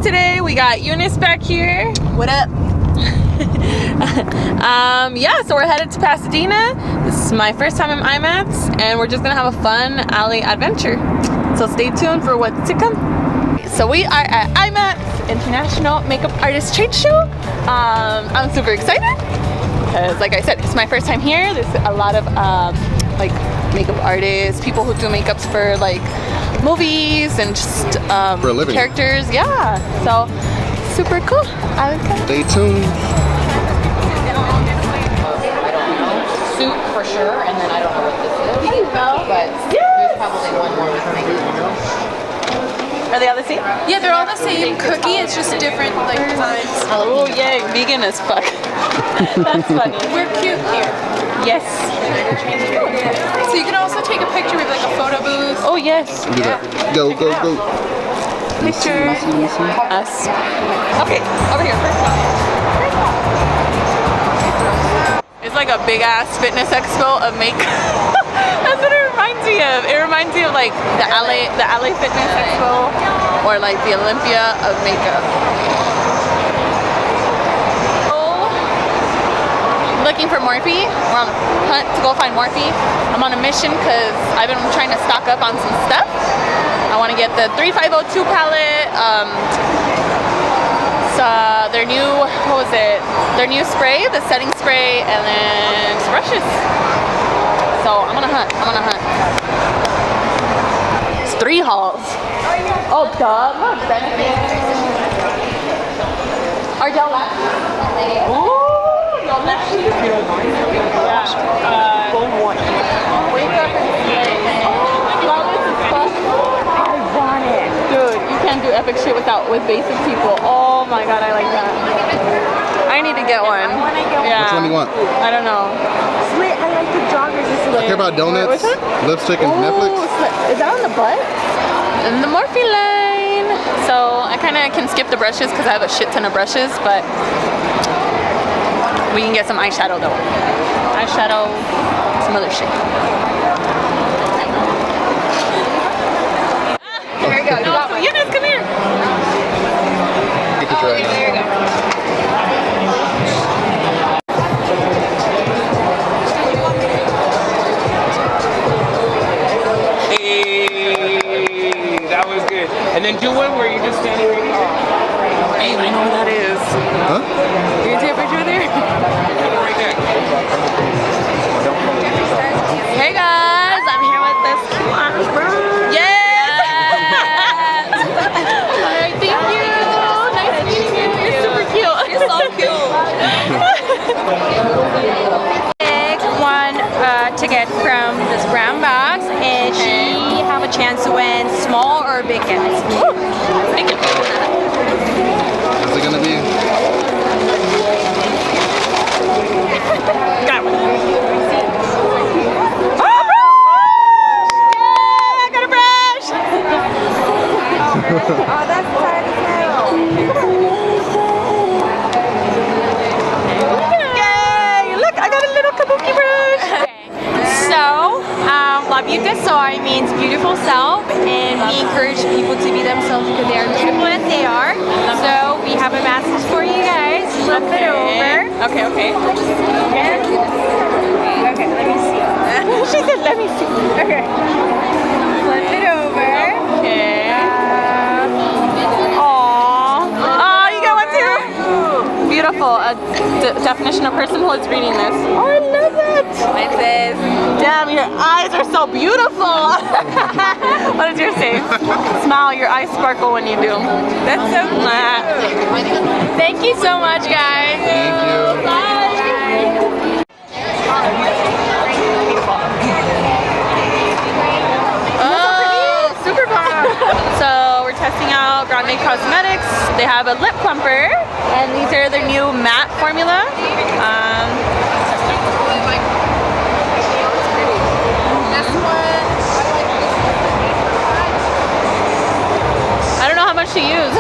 today. We got Eunice back here. What up? Yeah, so we're headed to Pasadena. This is my first time in IMATS, and we're just gonna have a fun alley adventure. So stay tuned for what's to come. So we are at IMATS International Makeup Artist Trade Show. I'm super excited because, like I said, it's my first time here. There's a lot of like makeup artists, people who do makeups for like movies and just for a living. Characters. Yeah, so super cool. Stay tuned. Soup for sure, and then I don't know what this is. But there's probably one more with makeup. Are they all the same? Yeah, they're all the same cookie. It's just different like designs. Oh yay, vegan as fuck. That's funny. We're cute here. Yes. So you can also take a picture with like a photo booth. Oh yes. Do that. Go, go, go. Picture. Us. Okay, over here. First one. It's like a big ass fitness expo of makeup. That's what it reminds me of. It reminds me of like the LA Fitness Expo or like the Olympia of makeup. Looking for Morphe. We're on a hunt to go find Morphe. I'm on a mission because I've been trying to stock up on some stuff. I want to get the 3502 palette. Their new, what was it? Their new spray, the setting spray, and then just brushes. So I'm on a hunt. It's 3 hauls. Oh, duh. Look, benefits. Are y'all laughing? Ooh, y'all laughing? Yeah. Wake up and slay. Oh, flawless as fuck. I want it. Dude, you can't do epic shit with basic people. Oh my god, I like that. I need to get one. Yeah. Which one do you want? I don't know. Slit, I like the joggers. I care about donuts, lipstick, and Netflix. Is that on the butt? In the Morphe line. So I kind of can skip the brushes because I have a shit ton of brushes, but we can get some eyeshadow though. Eyeshadow, some other shit. Here we go. You got one. Eunice, come here. There you go. And then do one where you're just standing right here. Hey, I know what that is. Huh? You can take a picture there? Right there. Hey guys, I'm here with this cute bro. Yes! Alright, thank you. Nice meeting you. You're super cute. You're so cute. Pick one ticket from this brown box, and she have a chance to win small or big gifts. Big gift. How's it gonna be? Got one. Oh, yeah, I got a brush. Oh, that's tired as hell. Yay! Look, I got a little kabuki brush. So, La Beauty Soy means beautiful self, and we encourage people to be themselves because they are beautiful as they are. So, we have a message for you guys. Flip it over. Okay. Okay, let me see. She said, let me see. Okay. Flip it over. Okay. Aww, you got one too? Beautiful. A definition of person who is reading this. Oh, I love it. It says, damn, your eyes are so beautiful. What does yours say? Smile, your eyes sparkle when you do. that's so cute. Thank you so much, guys. Thank you. Bye. Oh, super bomb. So we're testing out Grande Cosmetics. They have a lip plumper, and these are their new matte formula. I don't know how much to use.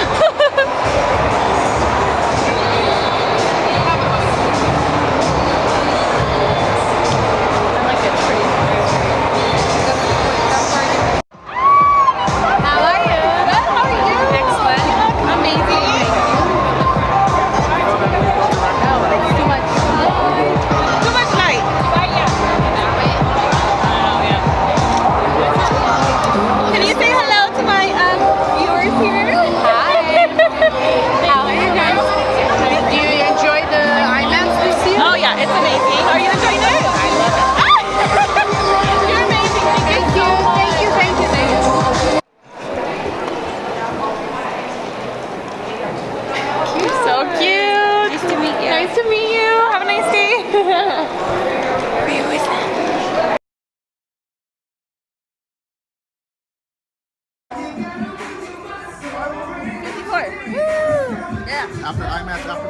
How are you? Good, how are you? Excellent. Amazing. after IMATS, after